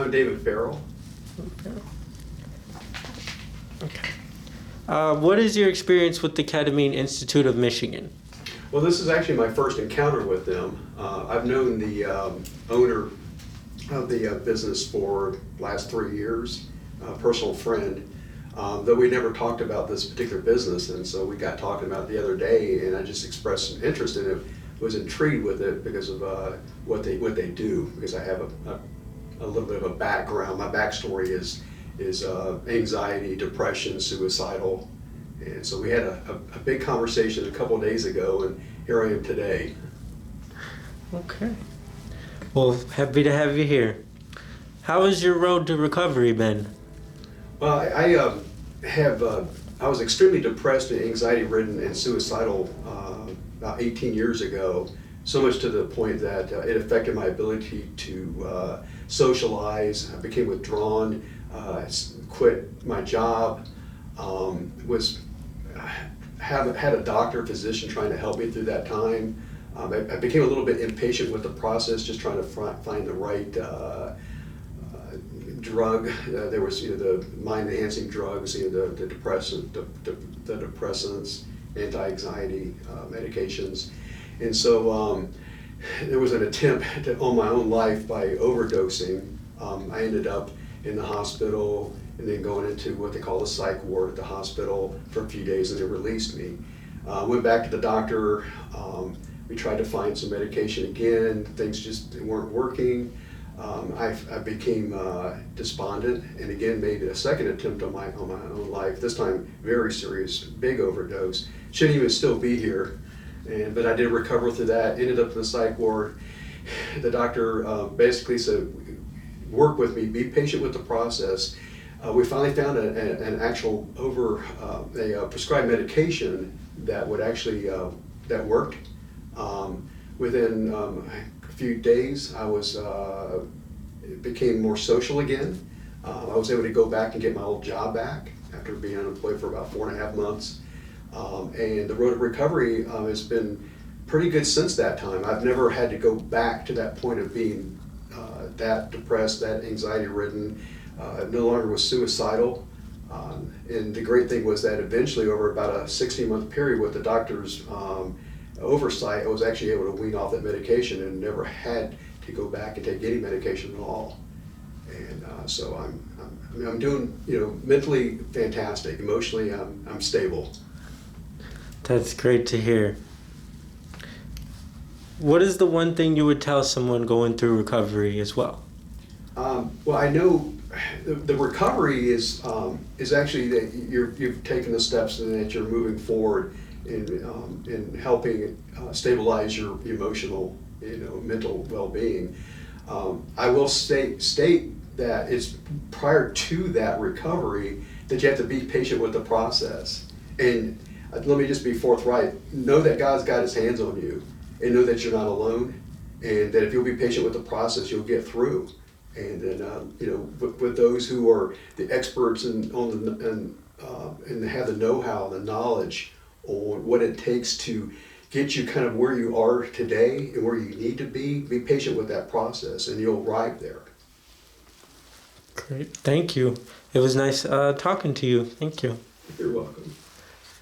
I'm David Farrell. Okay. What is your experience with the Ketamine Institute of Michigan? Well, this is actually my first encounter with them. I've known the owner of the business for the last 3 years, a personal friend, though we never talked about this particular business, and so we got talking about it the other day, and I just expressed some interest in it, was intrigued with it because of what they do, because I have a little bit of a background. My backstory is anxiety, depression, suicidal. And so we had a big conversation a couple of days ago, and here I am today. Okay. Well, happy to have you here. How has your road to recovery been? Well, I was extremely depressed and anxiety-ridden and suicidal about 18 years ago, so much to the point that it affected my ability to socialize. I became withdrawn, quit my job, had a doctor, physician trying to help me through that time. I became a little bit impatient with the process, just trying to find the right drug. There was the mind-enhancing drugs, the depressants, anti-anxiety medications, and so there was an attempt to own my own life by overdosing. I ended up in the hospital and then going into what they call the psych ward at the hospital for a few days, and they released me. Went back to the doctor. We tried to find some medication again. Things just weren't working. I became despondent, and again made a second attempt on my own life. This time, very serious, big overdose. Shouldn't even still be here, but I did recover through that. Ended up in the psych ward. The doctor basically said, "Work with me. Be patient with the process." We finally found an actual prescribed medication that would actually that worked. Within a few days, I became more social again. I was able to go back and get my old job back after being unemployed for about 4.5 months. And the road to recovery has been pretty good since that time. I've never had to go back to that point of being that depressed, that anxiety-ridden. No longer was suicidal. And the great thing was that eventually, over about a 16-month period with the doctor's oversight, I was actually able to wean off that medication and never had to go back and take any medication at all. And so I'm doing mentally fantastic. Emotionally, I'm stable. That's great to hear. What is the one thing you would tell someone going through recovery as well? Well, I know the recovery is actually that you've taken the steps and that you're moving forward in helping stabilize your emotional, mental well-being. I will state that it's prior to that recovery that you have to be patient with the process. And let me just be forthright. Know that God's got His hands on you, and know that you're not alone, and that if you'll be patient with the process, you'll get through. And then, with those who are the experts and have the know-how, the knowledge on what it takes to get you kind of where you are today and where you need to be patient with that process, and you'll arrive there. Great, thank you. It was nice talking to you. Thank you. You're welcome.